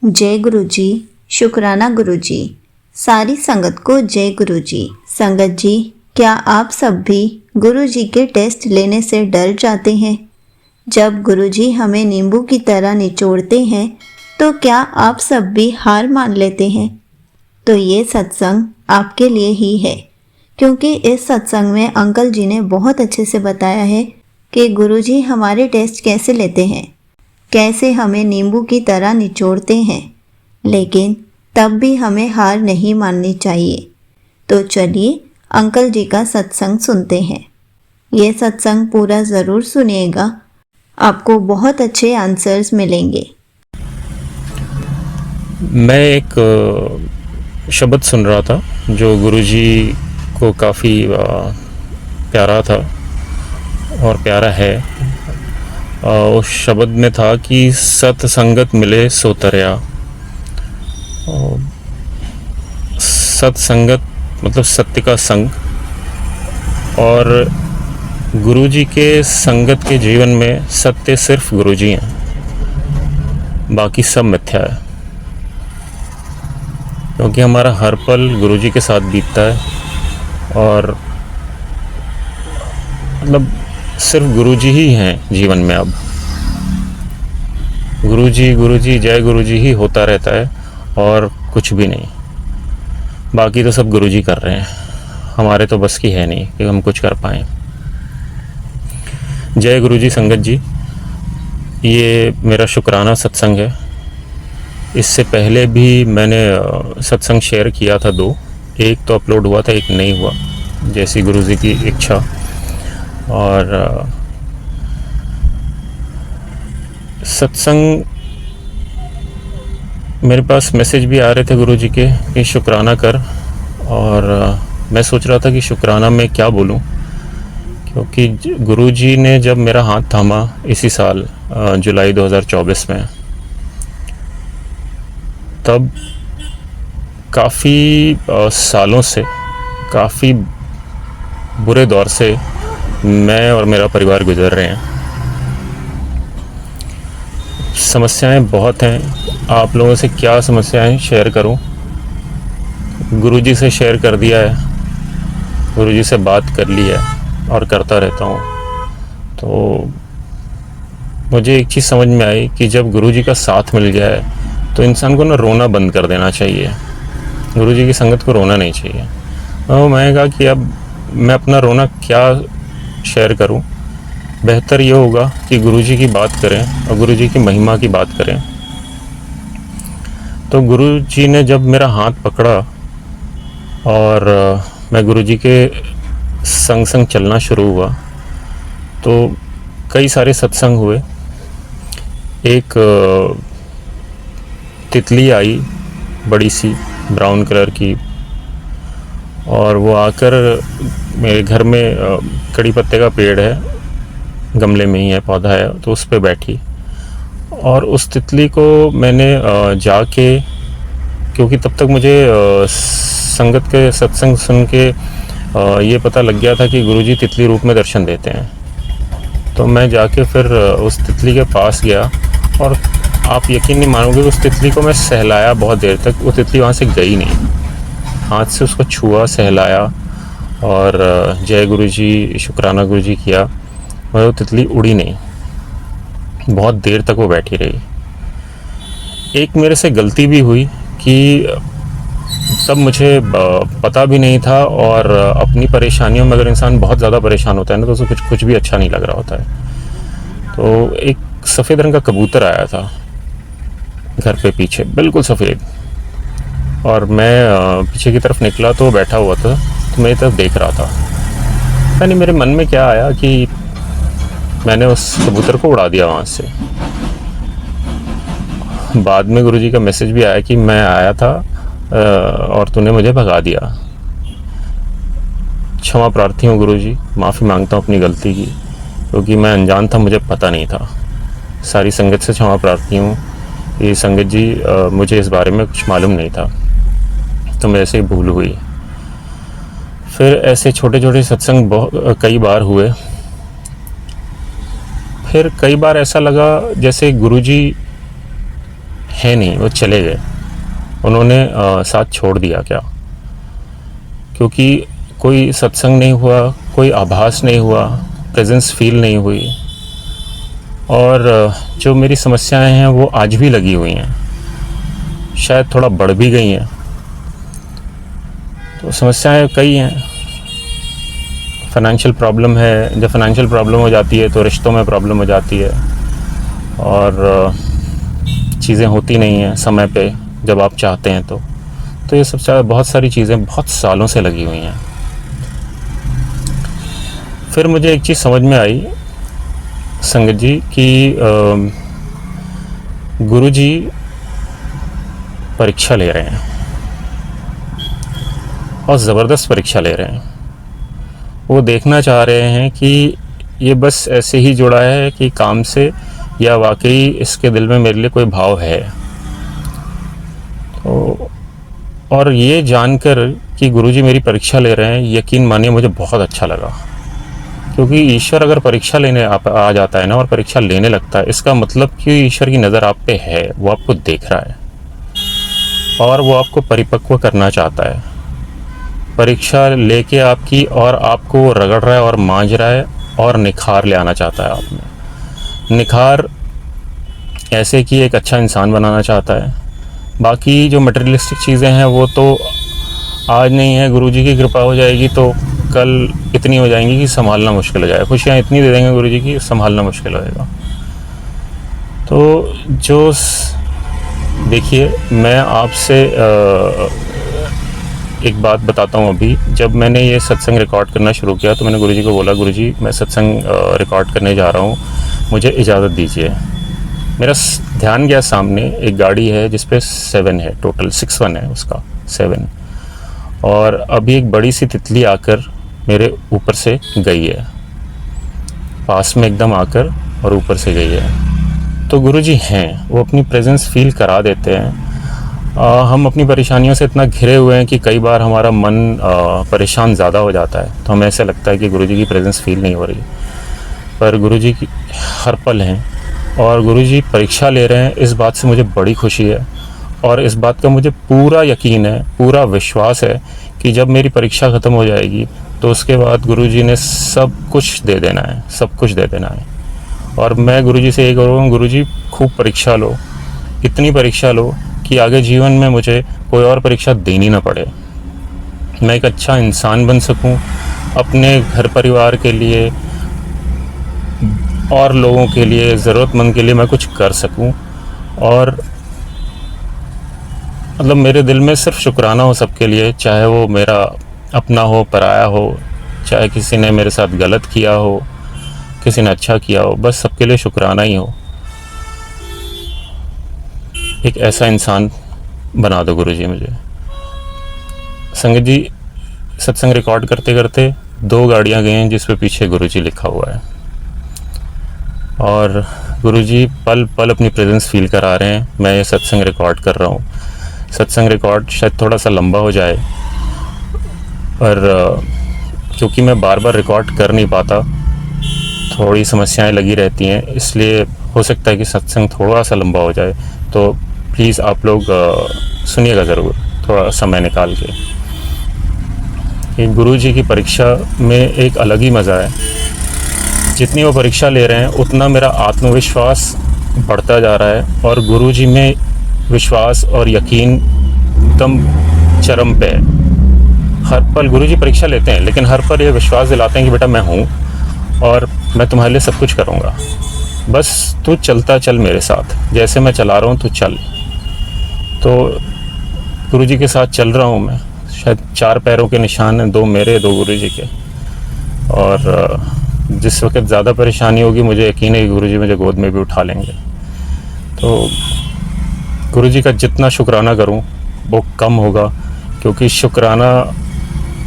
जय गुरु जी। शुक्राना गुरु जी। सारी संगत को जय गुरु जी। संगत जी, क्या आप सब भी गुरु जी के टेस्ट लेने से डर जाते हैं? जब गुरु जी हमें नींबू की तरह निचोड़ते हैं तो क्या आप सब भी हार मान लेते हैं? तो ये सत्संग आपके लिए ही है, क्योंकि इस सत्संग में अंकल जी ने बहुत अच्छे से बताया है कि गुरु जी हमारे टेस्ट कैसे लेते हैं, कैसे हमें नींबू की तरह निचोड़ते हैं, लेकिन तब भी हमें हार नहीं माननी चाहिए। तो चलिए अंकल जी का सत्संग सुनते हैं। ये सत्संग पूरा ज़रूर सुनिएगा, आपको बहुत अच्छे आंसर्स मिलेंगे। मैं एक शब्द सुन रहा था जो गुरुजी को काफ़ी प्यारा था और प्यारा है। उस शब्द में था कि सत्संगत मिले सो तरया। सत्संगत मतलब सत्य का संग, और गुरुजी के संगत के जीवन में सत्य सिर्फ गुरुजी हैं, बाकी सब मिथ्या है। क्योंकि हमारा हर पल गुरुजी के साथ बीतता है और मतलब सिर्फ गुरुजी ही हैं जीवन में। अब गुरुजी जय गुरुजी ही होता रहता है और कुछ भी नहीं। बाकी तो सब गुरुजी कर रहे हैं, हमारे तो बस की है नहीं कि हम कुछ कर पाएँ। जय गुरुजी संगत जी, ये मेरा शुक्राना सत्संग है। इससे पहले भी मैंने सत्संग शेयर किया था 2, एक तो अपलोड हुआ था, एक नहीं हुआ, जैसी गुरुजी की इच्छा। और सत्संग मेरे पास मैसेज भी आ रहे थे गुरुजी के कि शुक्राना कर, और मैं सोच रहा था कि शुक्राना में क्या बोलूं, क्योंकि गुरुजी ने जब मेरा हाथ थामा इसी साल जुलाई 2024 में, तब काफ़ी सालों से, काफ़ी बुरे दौर से मैं और मेरा परिवार गुजर रहे हैं। समस्याएं बहुत हैं, आप लोगों से क्या समस्याएं शेयर करूं। गुरुजी से शेयर कर दिया है, गुरुजी से बात कर ली है और करता रहता हूं। तो मुझे एक चीज़ समझ में आई कि जब गुरुजी का साथ मिल जाए तो इंसान को ना रोना बंद कर देना चाहिए। गुरुजी की संगत को रोना नहीं चाहिए। तो मैं कहा कि अब मैं अपना रोना क्या शेयर करूं, बेहतर ये होगा कि गुरुजी की बात करें और गुरुजी की महिमा की बात करें। तो गुरुजी ने जब मेरा हाथ पकड़ा और मैं गुरुजी के संग संग चलना शुरू हुआ, तो कई सारे सत्संग हुए। एक तितली आई, बड़ी सी ब्राउन कलर की, और वो आकर मेरे घर में कड़ी पत्ते का पेड़ है, गमले में ही है, पौधा है, तो उस पे बैठी। और उस तितली को मैंने जाके, क्योंकि तब तक मुझे संगत के सत्संग सुन के ये पता लग गया था कि गुरुजी तितली रूप में दर्शन देते हैं, तो मैं जाके फिर उस तितली के पास गया और आप यकीन नहीं मानोगे, उस तितली को मैं सहलाया बहुत देर तक। वो तितली वहाँ से गई नहीं, हाथ से उसको छुआ, सहलाया और जय गुरुजी, शुक्राना गुरुजी किया, मगर वो तितली उड़ी नहीं। बहुत देर तक वो बैठी रही। एक मेरे से गलती भी हुई कि तब मुझे पता भी नहीं था, और अपनी परेशानियों में अगर इंसान बहुत ज़्यादा परेशान होता है ना, तो उसे कुछ भी अच्छा नहीं लग रहा होता है। तो एक सफ़ेद रंग का कबूतर आया था घर पे पीछे, बिल्कुल सफ़ेद, और मैं पीछे की तरफ निकला तो बैठा हुआ था, तो मेरी तरफ देख रहा था। यानी मेरे मन में क्या आया कि मैंने उस कबूतर को उड़ा दिया वहाँ से। बाद में गुरुजी का मैसेज भी आया कि मैं आया था और तूने मुझे भगा दिया। क्षमा प्रार्थी हूँ गुरुजी, माफ़ी मांगता हूँ अपनी गलती की, क्योंकि मैं अनजान था, मुझे पता नहीं था। सारी संगत से क्षमा प्रार्थी हूँ कि संगत जी मुझे इस बारे में कुछ मालूम नहीं था, तो मेरे से भूल हुई। फिर ऐसे छोटे छोटे सत्संग कई बार हुए। फिर कई बार ऐसा लगा जैसे गुरुजी है नहीं, वो चले गए, उन्होंने साथ छोड़ दिया क्या? क्योंकि कोई सत्संग नहीं हुआ, कोई आभास नहीं हुआ, प्रेजेंस फील नहीं हुई, और जो मेरी समस्याएं हैं वो आज भी लगी हुई हैं, शायद थोड़ा बढ़ भी गई हैं। तो समस्याएं कई हैं। फाइनेंशियल प्रॉब्लम है, जब फाइनेंशियल प्रॉब्लम हो जाती है तो रिश्तों में प्रॉब्लम हो जाती है, और चीज़ें होती नहीं हैं समय पे जब आप चाहते हैं। तो ये सबसे बहुत सारी चीज़ें बहुत सालों से लगी हुई हैं। फिर मुझे एक चीज़ समझ में आई संगत जी कि गुरु जी परीक्षा ले रहे हैं, और ज़बरदस्त परीक्षा ले रहे हैं। वो देखना चाह रहे हैं कि ये बस ऐसे ही जुड़ा है कि काम से, या वाकई इसके दिल में मेरे लिए कोई भाव है। तो और ये जानकर कि गुरुजी मेरी परीक्षा ले रहे हैं, यकीन मानिए मुझे बहुत अच्छा लगा। क्योंकि ईश्वर अगर परीक्षा लेने आ जाता है ना, और परीक्षा लेने लगता है, इसका मतलब कि ईश्वर की नज़र आप पे है, वो आपको देख रहा है और वो आपको परिपक्व करना चाहता है। परीक्षा लेके आपकी, और आपको वो रगड़ रहा है और मांझ रहा है, और निखार ले आना चाहता है आप में। निखार ऐसे कि एक अच्छा इंसान बनाना चाहता है। बाकी जो मटेरियलिस्टिक चीज़ें हैं वो तो आज नहीं है, गुरुजी की कृपा हो जाएगी तो कल इतनी हो जाएंगी कि संभालना मुश्किल हो जाएगा। खुशियाँ इतनी दे देंगे गुरुजी की, संभालना मुश्किल होएगा। तो जो देखिए, मैं आपसे एक बात बताता हूँ। अभी जब मैंने ये सत्संग रिकॉर्ड करना शुरू किया तो मैंने गुरुजी को बोला, गुरुजी मैं सत्संग रिकॉर्ड करने जा रहा हूँ, मुझे इजाज़त दीजिए। मेरा ध्यान गया सामने एक गाड़ी है जिस पे 7 है, टोटल 61 है उसका 7, और अभी एक बड़ी सी तितली आकर मेरे ऊपर से गई है, पास में एकदम आकर और ऊपर से गई है। तो गुरुजी हैं, वो अपनी प्रेजेंस फील करा देते हैं। हम अपनी परेशानियों से इतना घिरे हुए हैं कि कई बार हमारा मन परेशान ज़्यादा हो जाता है, तो हमें ऐसा लगता है कि गुरुजी की प्रेजेंस फील नहीं हो रही, पर गुरुजी की हर पल हैं, और गुरुजी परीक्षा ले रहे हैं। इस बात से मुझे बड़ी खुशी है, और इस बात का मुझे पूरा यकीन है, पूरा विश्वास है कि जब मेरी परीक्षा ख़त्म हो जाएगी तो उसके बाद गुरुजी ने सब कुछ दे देना है, सब कुछ दे देना है। और मैं गुरुजी से ये करूँगा, गुरुजी खूब परीक्षा लो, इतनी परीक्षा लो कि आगे जीवन में मुझे कोई और परीक्षा देनी ना पड़े, मैं एक अच्छा इंसान बन सकूं, अपने घर परिवार के लिए और लोगों के लिए, ज़रूरतमंद के लिए मैं कुछ कर सकूं, और मतलब मेरे दिल में सिर्फ शुक्राना हो सबके लिए, चाहे वो मेरा अपना हो, पराया हो, चाहे किसी ने मेरे साथ गलत किया हो, किसी ने अच्छा किया हो, बस सबके लिए शुक्राना ही हो। एक ऐसा इंसान बना दो गुरुजी मुझे। संगत जी, सत्संग रिकॉर्ड करते करते 2 गाड़ियाँ गई हैं जिस पे पीछे गुरुजी लिखा हुआ है, और गुरुजी पल पल अपनी प्रेजेंस फील करा रहे हैं। मैं ये सत्संग रिकॉर्ड कर रहा हूँ। सत्संग रिकॉर्ड शायद थोड़ा सा लंबा हो जाए, पर क्योंकि मैं बार बार रिकॉर्ड कर नहीं पाता, थोड़ी समस्याएं लगी रहती हैं, इसलिए हो सकता है कि सत्संग थोड़ा सा लंबा हो जाए। तो प्लीज़ आप लोग सुनिएगा ज़रूर, थोड़ा समय निकाल के। गुरुजी की परीक्षा में एक अलग ही मज़ा है। जितनी वो परीक्षा ले रहे हैं उतना मेरा आत्मविश्वास बढ़ता जा रहा है, और गुरुजी में विश्वास और यकीन एकदम चरम पे है। हर पल गुरुजी परीक्षा लेते हैं, लेकिन हर पल ये विश्वास दिलाते हैं कि बेटा मैं हूँ, और मैं तुम्हारे लिए सब कुछ करूँगा, बस तू चलता चल मेरे साथ, जैसे मैं चला रहा हूँ तू चल। तो गुरुजी के साथ चल रहा हूँ मैं। शायद 4 पैरों के निशान हैं, 2 मेरे, 2 गुरुजी के। और जिस वक्त ज़्यादा परेशानी होगी, मुझे यकीन है कि गुरुजी मुझे गोद में भी उठा लेंगे। तो गुरुजी का जितना शुक्राना करूं वो कम होगा, क्योंकि शुक्राना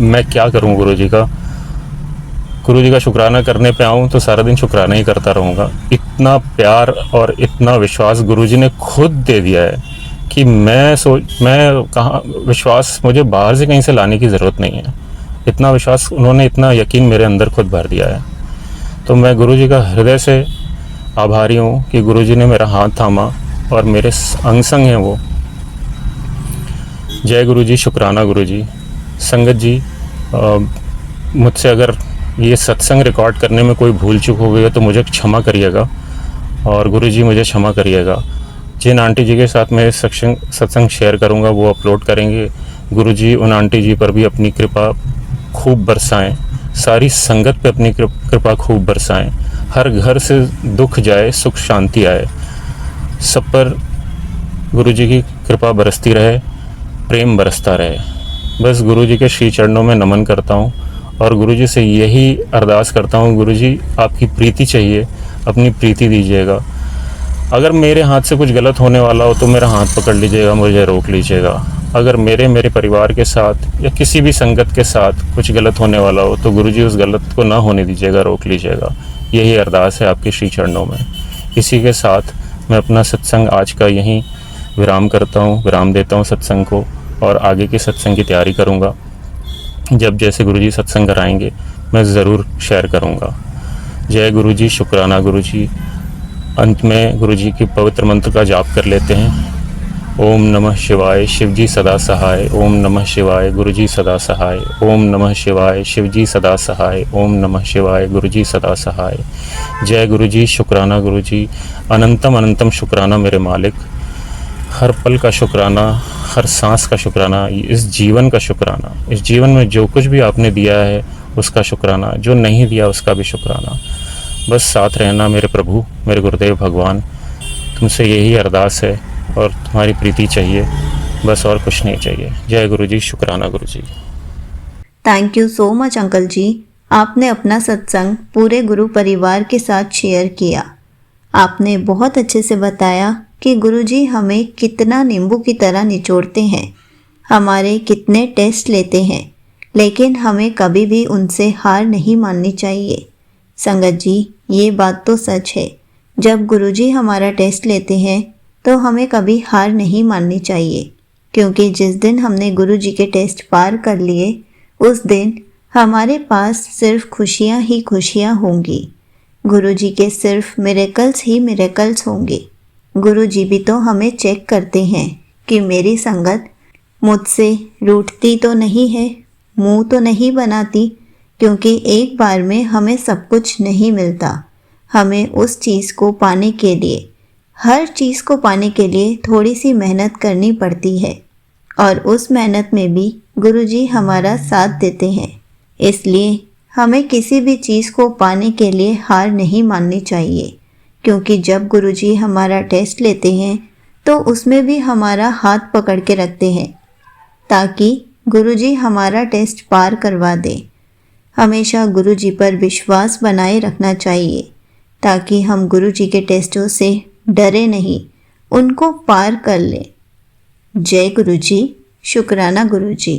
मैं क्या करूं गुरुजी का शुक्राना करने पे आऊं तो सारा दिन शुक्राना ही करता रहूँगा। इतना प्यार और इतना विश्वास गुरुजी ने खुद दे दिया है कि मैं कहाँ विश्वास मुझे बाहर से कहीं से लाने की ज़रूरत नहीं है। इतना विश्वास उन्होंने, इतना यकीन मेरे अंदर खुद भर दिया है। तो मैं गुरुजी का हृदय से आभारी हूँ कि गुरुजी ने मेरा हाथ थामा और मेरे अंग संग हैं वो। जय गुरु जी, शुक्राना गुरु जी। संगत जी, मुझसे अगर ये सत्संग रिकॉर्ड करने में कोई भूल चूक हो गई है तो मुझे क्षमा करिएगा, और गुरु जी मुझे क्षमा करिएगा। जिन आंटी जी के साथ मैं सत्संग शेयर करूंगा वो अपलोड करेंगे। गुरु जी उन आंटी जी पर भी अपनी कृपा खूब बरसाएं, सारी संगत पे अपनी कृपा खूब बरसाएं। हर घर से दुख जाए, सुख शांति आए। सब पर गुरु जी की कृपा बरसती रहे, प्रेम बरसता रहे। बस गुरु जी के श्री चरणों में नमन करता हूँ और गुरु जी से यही अरदास करता हूँ, गुरु जी आपकी प्रीति चाहिए, अपनी प्रीति दीजिएगा। अगर मेरे हाथ से कुछ गलत होने वाला हो तो मेरा हाथ पकड़ लीजिएगा, मुझे रोक लीजिएगा। अगर मेरे परिवार के साथ या किसी भी संगत के साथ कुछ गलत होने वाला हो तो गुरु जी उस गलत को ना होने दीजिएगा, रोक लीजिएगा। यही अरदास है आपके श्री चरणों में। इसी के साथ मैं अपना सत्संग आज का यहीं विराम करता हूँ, विराम देता हूँ सत्संग को, और आगे के सत्संग की तैयारी करूँगा। जब जैसे गुरु जी सत्संग कराएंगे मैं ज़रूर शेयर करूँगा। जय गुरु जी, शुक्राना गुरु जी। अंत में गुरु जी की पवित्र मंत्र का जाप कर लेते हैं। ओम नमः शिवाय, शिव जी सदा सहाय। ओम नमः शिवाय, गुरु जी सदा सहाय। ओम नमः शिवाय, शिव जी सदा सहाय। ओम नमः शिवाय, गुरु जी सदा सहाय। जय गुरु जी, शुक्राना गुरु जी। अनंतम अनंतम शुक्राना मेरे मालिक। हर पल का शुक्राना, हर सांस का शुक्राना, इस जीवन का शुक्राना। इस जीवन में जो कुछ भी आपने दिया है उसका शुक्राना, जो नहीं दिया उसका भी शुक्राना। बस साथ रहना मेरे प्रभु, मेरे गुरुदेव भगवान। तुमसे यही अरदास है और तुम्हारी प्रीति चाहिए, बस और कुछ नहीं चाहिए। जय गुरु जी, शुक्राना Guru ji. Thank you so much uncle ji. आपने अपना सत्संग पूरे गुरु परिवार के साथ शेयर किया। आपने बहुत अच्छे से बताया कि गुरुजी हमें कितना नींबू की तरह निचोड़ते हैं, हमारे कितने टेस्ट लेते हैं, लेकिन हमें कभी भी उनसे हार नहीं माननी चाहिए। संगत जी, ये बात तो सच है। जब गुरुजी हमारा टेस्ट लेते हैं तो हमें कभी हार नहीं माननी चाहिए, क्योंकि जिस दिन हमने गुरुजी के टेस्ट पार कर लिए उस दिन हमारे पास सिर्फ खुशियाँ ही खुशियाँ होंगी। गुरुजी के सिर्फ मिरेकल्स ही मिरेकल्स होंगे। गुरुजी भी तो हमें चेक करते हैं कि मेरी संगत मुझसे रूठती तो नहीं है, मुंह तो नहीं बनाती, क्योंकि एक बार में हमें सब कुछ नहीं मिलता। हमें उस चीज़ को पाने के लिए, हर चीज़ को पाने के लिए थोड़ी सी मेहनत करनी पड़ती है, और उस मेहनत में भी गुरुजी हमारा साथ देते हैं। इसलिए हमें किसी भी चीज़ को पाने के लिए हार नहीं माननी चाहिए, क्योंकि जब गुरुजी हमारा टेस्ट लेते हैं तो उसमें भी हमारा हाथ पकड़ के रखते हैं ताकि गुरुजी हमारा टेस्ट पार करवा दे। हमेशा गुरुजी पर विश्वास बनाए रखना चाहिए ताकि हम गुरुजी के टेस्टों से डरे नहीं, उनको पार कर लें। जय गुरुजी, शुक्राना गुरुजी।